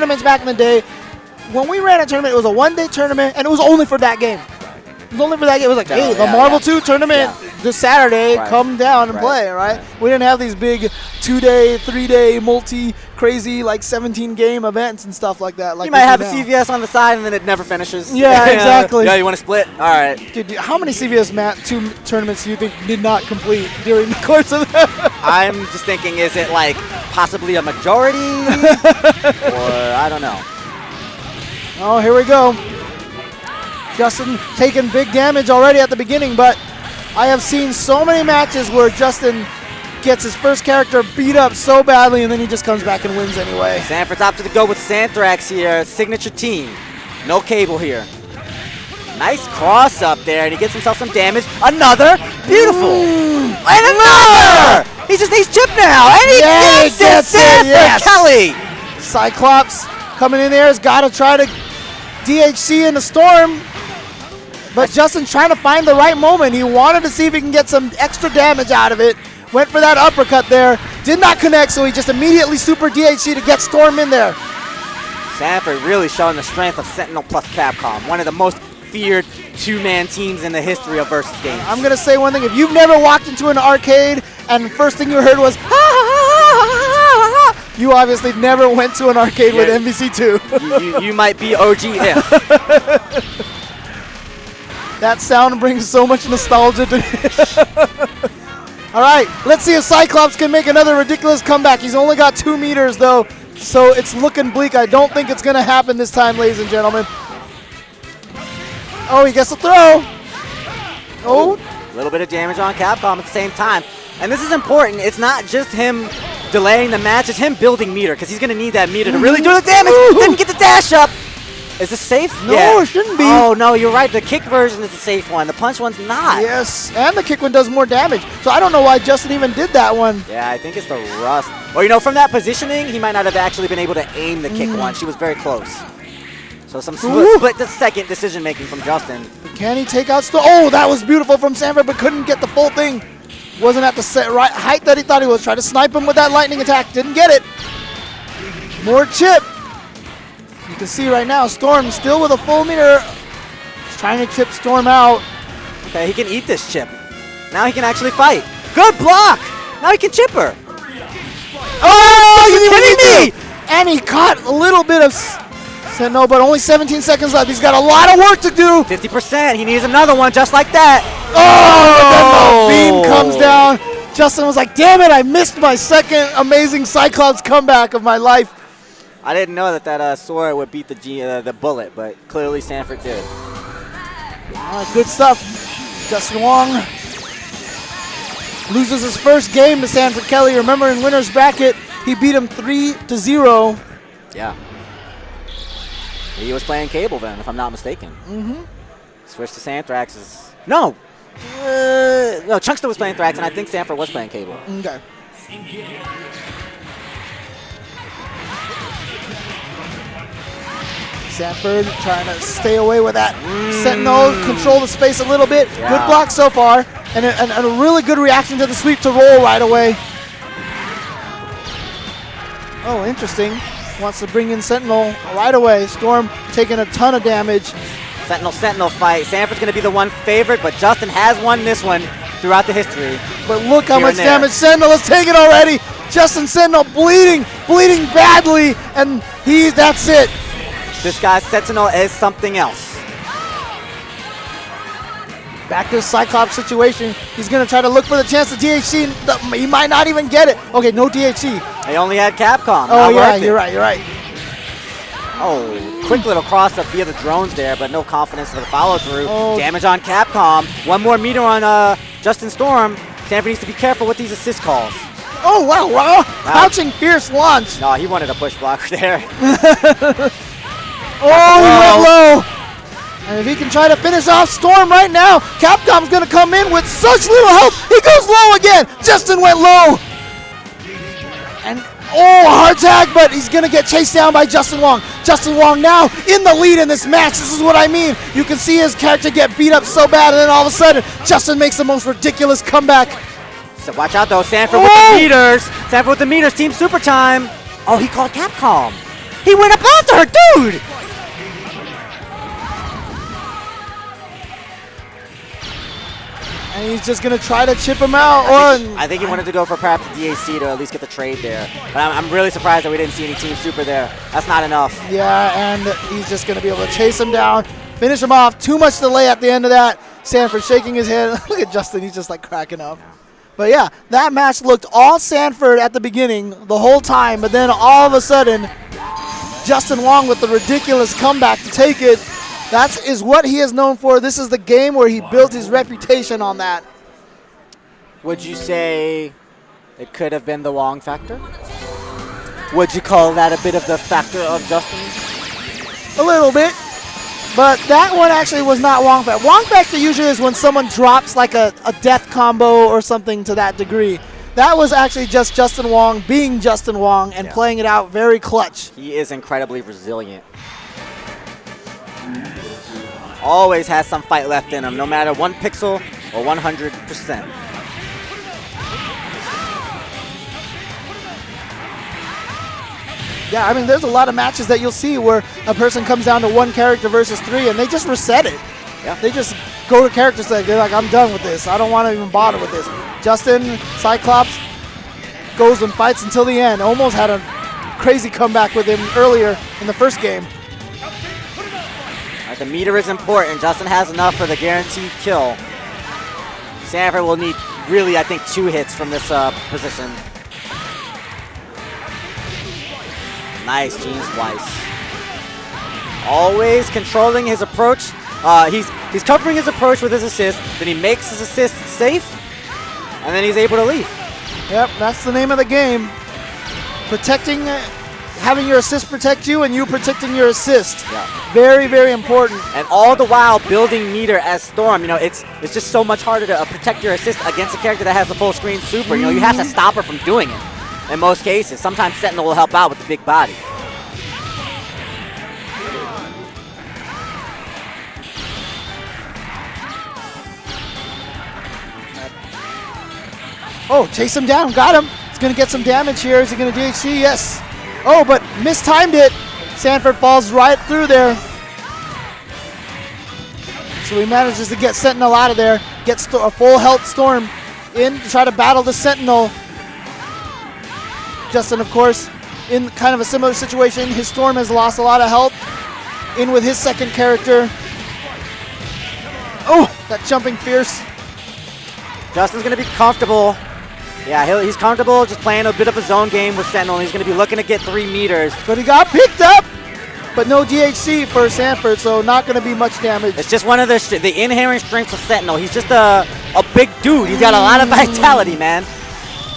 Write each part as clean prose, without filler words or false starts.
tournaments back in the day. When we ran a tournament, it was a one-day tournament, and it was only for that game. It was only for that game. It was like, hey, the Marvel 2 tournament this Saturday, come down and play, right? We didn't have these big 2-day, 3-day, multi-crazy, like 17-game events and stuff like that. Like you might have a CVS on the side, and then it never finishes. Yeah, exactly. Yeah, you want to split? All right. Dude, how many CVS 2 tournaments do you think did not complete during the course of that? I'm just thinking, is it like possibly a majority? Or I don't know. Oh, here we go. Justin taking big damage already at the beginning, but I have seen so many matches where Justin gets his first character beat up so badly and then he just comes back and wins anyway. Sanford's opted to go with Santhrax here, signature team. No cable here. Nice cross up there, and he gets himself some damage. Another, beautiful. And another! He just needs chip now, and he gets it, Sanford yes. Kelly. Cyclops coming in there has got to try to DHC in the storm. But Justin's trying to find the right moment. He wanted to see if he can get some extra damage out of it. Went for that uppercut there. Did not connect, so he just immediately super DHC to get Storm in there. Sanford really showing the strength of Sentinel plus Capcom. One of the most feared two-man teams in the history of versus games. I'm going to say one thing. If you've never walked into an arcade and the first thing you heard was, ha, ha, ha, ha, ha, ha, you obviously never went to an arcade with MvC2. you might be OG if. That sound brings so much nostalgia to me. All right, let's see if Cyclops can make another ridiculous comeback. He's only got 2 meters, though, so it's looking bleak. I don't think it's going to happen this time, ladies and gentlemen. Oh, he gets a throw. Oh. A little bit of damage on Capcom at the same time. And this is important. It's not just him delaying the match. It's him building meter, because he's going to need that meter to really do the damage. Didn't get the dash up. Is this safe? No, it shouldn't be. Oh, no, you're right. The kick version is the safe one. The punch one's not. Yes, and the kick one does more damage. So I don't know why Justin even did that one. Yeah, I think it's the rust. Or, you know, from that positioning, he might not have actually been able to aim the kick one. She was very close. So some split-second decision-making from Justin. Can he take out Storm? Oh, that was beautiful from Sanford, but couldn't get the full thing. Wasn't at the right height that he thought he was. Tried to snipe him with that lightning attack. Didn't get it. More chip. You can see right now, Storm still with a full meter. He's trying to chip Storm out. Okay, he can eat this chip. Now he can actually fight. Good block! Now he can chip her. Oh, are you kidding me? And he caught a little bit of Sentinel, but only 17 seconds left. He's got a lot of work to do. 50%. He needs another one just like that. Oh! Then the beam comes down. Justin was like, damn it, I missed my second amazing Cyclops comeback of my life. I didn't know that sword would beat the bullet, but clearly Sanford did. Good stuff. Justin Wong loses his first game to Sanford Kelly. Remember, in winner's bracket, he beat him 3-0. Yeah. He was playing cable then, if I'm not mistaken. Switch to Santhrax. No! No, Chunkster was playing Thrax, and I think Sanford was playing cable. Okay. Sanford trying to stay away with that Sentinel, control the space a little bit. Yeah. Good block so far, and a really good reaction to the sweep to roll right away. Oh, interesting. Wants to bring in Sentinel right away. Storm taking a ton of damage. Sentinel fight. Sanford's going to be the one favorite, but Justin has won this one throughout the history. But look how much damage Sentinel has taken already. Justin Sentinel bleeding badly, and that's it. This guy, Sentinel, is something else. Back to the Cyclops situation. He's going to try to look for the chance to DHC. He might not even get it. Okay, no DHC. They only had Capcom. Oh, yeah, you're right. Oh, quick little cross up via the drones there, but no confidence for the follow-through. Oh. Damage on Capcom. One more meter on Justin Storm. Sanford needs to be careful with these assist calls. Oh, wow. Crouching fierce launch. No, he wanted a push blocker there. Oh, he went low. And if he can try to finish off Storm right now, Capcom's going to come in with such little health. He goes low again. Justin went low. And, hard tag, but he's going to get chased down by Justin Wong. Justin Wong now in the lead in this match. This is what I mean. You can see his character get beat up so bad, and then all of a sudden, Justin makes the most ridiculous comeback. So watch out, though. Sanford with the meters. Sanford with the meters. Team Super Time. Oh, he called Capcom. He went up after her, dude! And he's just going to try to chip him out. I think he wanted to go for perhaps the DAC to at least get the trade there. But I'm really surprised that we didn't see any Team Super there. That's not enough. Yeah, and he's just going to be able to chase him down, finish him off. Too much delay at the end of that. Sanford shaking his head. Look at Justin. He's just like cracking up. But yeah, that match looked all Sanford at the beginning the whole time. But then all of a sudden, Justin Wong with the ridiculous comeback to take it. That is what he is known for. This is the game where he built his reputation on that. Would you say it could have been the Wong factor? Would you call that a bit of the factor of Justin? A little bit. But that one actually was not Wong factor. Wong factor usually is when someone drops like a death combo or something to that degree. That was actually just Justin Wong being Justin Wong and playing it out very clutch. He is incredibly resilient. Always has some fight left in him, no matter 1 pixel or 100%. Yeah, I mean, there's a lot of matches that you'll see where a person comes down to 1 character versus 3, and they just reset it. Yeah. They just go to character select. They're like, I'm done with this. I don't want to even bother with this. Justin, Cyclops, goes and fights until the end. Almost had a crazy comeback with him earlier in the first game. The meter is important. Justin has enough for the guaranteed kill. Sanford will need really, I think, 2 hits from this position. Nice Gene Splice. Always controlling his approach. He's covering his approach with his assist, then he makes his assist safe, and then he's able to leave. Yep, that's the name of the game. Protecting, having your assist protect you and you protecting your assist. Yeah. Very, very important. And all the while building meter as Storm. You know, it's just so much harder to protect your assist against a character that has a full screen super. You know, you have to stop her from doing it in most cases. Sometimes Sentinel will help out with the big body. Oh, chase him down. Got him. He's going to get some damage here. Is he going to DHC? Yes. Oh, but mistimed it. Sanford falls right through there. So he manages to get Sentinel out of there. Gets a full health Storm in to try to battle the Sentinel. Justin, of course, in kind of a similar situation. His Storm has lost a lot of health. In with his second character. Oh, that jumping fierce. Justin's going to be comfortable. Yeah, he's comfortable just playing a bit of a zone game with Sentinel. He's going to be looking to get 3 meters. But he got picked up, but no DHC for Sanford, so not going to be much damage. It's just one of the inherent strengths of Sentinel. He's just a big dude. He's got a lot of vitality, man.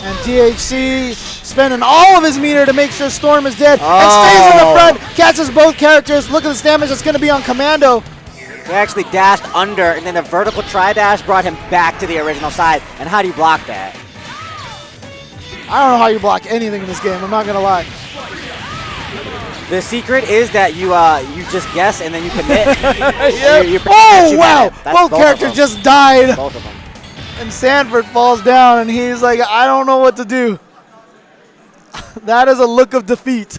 And DHC spending all of his meter to make sure Storm is dead. And stays in the front, catches both characters. Look at this damage that's going to be on Commando. He actually dashed under, and then the vertical tri-dash brought him back to the original side. And how do you block that? I don't know how you block anything in this game, I'm not going to lie. The secret is that you just guess and then you commit. Yep. Oh, wow! Both characters just died. Both of them. And Sanford falls down, and he's like, I don't know what to do. That is a look of defeat.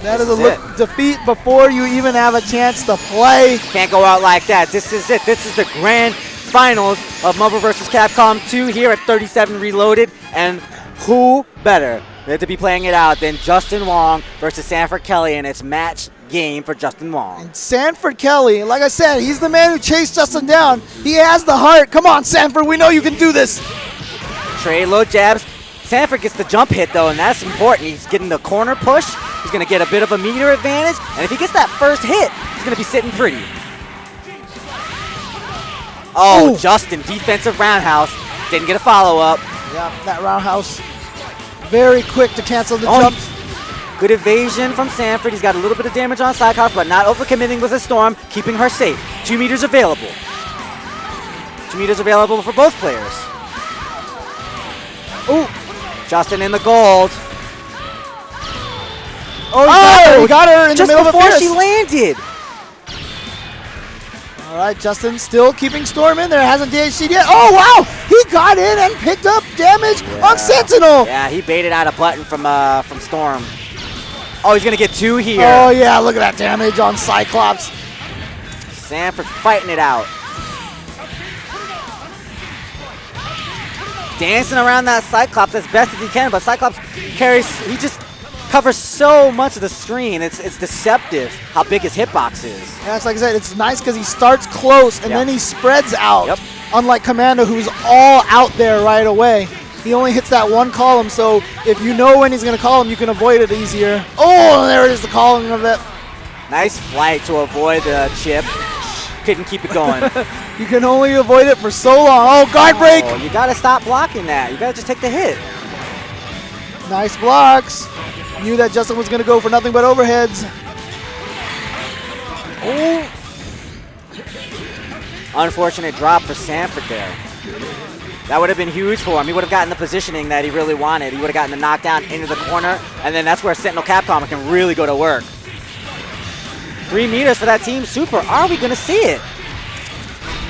That is a look of defeat before you even have a chance to play. Can't go out like that. This is it. This is the grand finals of Marvel vs. Capcom 2 here at 37 Reloaded. And who better to be playing it out than Justin Wong versus Sanford Kelly, and it's match game for Justin Wong. And Sanford Kelly, like I said, he's the man who chased Justin down. He has the heart. Come on, Sanford, we know you can do this. Trade low jabs. Sanford gets the jump hit, though, and that's important. He's getting the corner push. He's going to get a bit of a meter advantage, and if he gets that first hit, he's going to be sitting pretty. Oh, ooh. Justin, defensive roundhouse. Didn't get a follow-up. Yeah, that roundhouse. Very quick to cancel the jumps. Good evasion from Sanford. He's got a little bit of damage on Cyclops, but not overcommitting with a Storm, keeping her safe. 2 meters available. 2 meters available for both players. Ooh. Justin in the gold. Oh, he got her in the middle of a just before she landed. All right, Justin still keeping Storm in there. Hasn't DHC'd yet. Oh, wow. He got in and picked up damage on Sentinel. Yeah, he baited out a button from Storm. Oh, he's going to get 2 here. Oh, yeah, look at that damage on Cyclops. Sanford fighting it out. Dancing around that Cyclops as best as he can, but Cyclops he just covers so much of the screen. It's deceptive how big his hitbox is. Yeah, it's like I said, it's nice because he starts close and then he spreads out. Yep. Unlike Commando, who's all out there right away. He only hits that one column, so if you know when he's going to call him, you can avoid it easier. Oh, there it is, the calling of it. Nice flight to avoid the chip. Couldn't keep it going. You can only avoid it for so long. Oh, guard break. Oh, you got to stop blocking that. You got to just take the hit. Nice blocks. Knew that Justin was going to go for nothing but overheads. Oh. Unfortunate drop for Sanford there. That would have been huge for him. He would have gotten the positioning that he really wanted. He would have gotten the knockdown into the corner, and then that's where Sentinel Capcom can really go to work. 3 meters for that team super. Are we going to see it?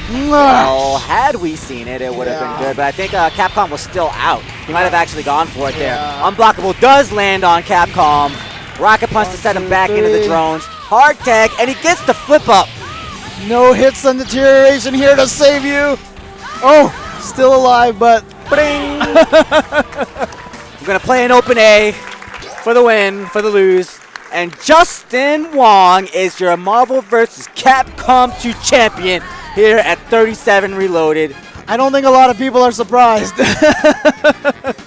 Well, had we seen it, it would have been good. But I think Capcom was still out. He might have actually gone for it there. Unblockable does land on Capcom. Rocket punch to set him back into the drones. Hard tag, and he gets the flip up. No hits on deterioration here to save you. Oh, still alive, but bring. We're going to play an open A for the win, for the lose. And Justin Wong is your Marvel vs. Capcom 2 champion here at 37 Reloaded. I don't think a lot of people are surprised.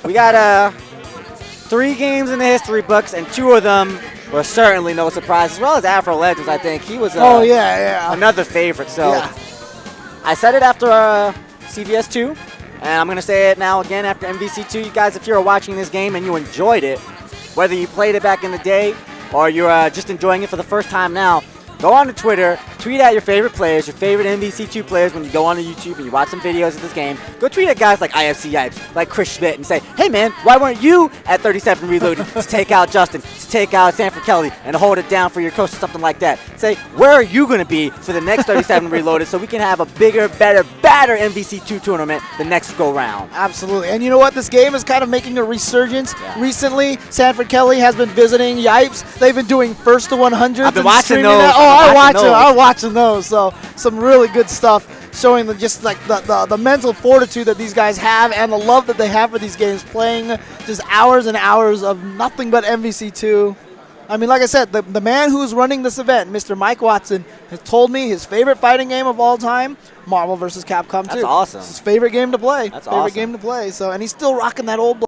We got 3 games in the history books, and 2 of them were certainly no surprise, as well as Afro Legends. I think he was another favorite. So I said it after CVS 2, and I'm going to say it now again after MvC2. You guys, if you're watching this game and you enjoyed it, whether you played it back in the day or you're just enjoying it for the first time now, go on to Twitter, tweet at your favorite players, your favorite MvC2 players when you go on to YouTube and you watch some videos of this game. Go tweet at guys like IFC Yipes, like Chris Schmidt, and say, hey man, why weren't you at 37 Reloaded to take out Justin, to take out Sanford Kelly, and hold it down for your coach or something like that. Say, where are you going to be for the next 37 Reloaded so we can have a bigger, better, badder MvC2 tournament the next go round. Absolutely. And you know what? This game is kind of making a resurgence. Recently, Sanford Kelly has been visiting Yipes. They've been doing first to 100s. I've been watching those. I'm watching those. So some really good stuff showing just like the mental fortitude that these guys have and the love that they have for these games, playing just hours and hours of nothing but MvC2. I mean, like I said, the man who's running this event, Mr. Mike Watson, has told me his favorite fighting game of all time, Marvel vs. Capcom 2. That's awesome. It's his favorite game to play. That's favorite awesome. game to play. So, and he's still rocking that old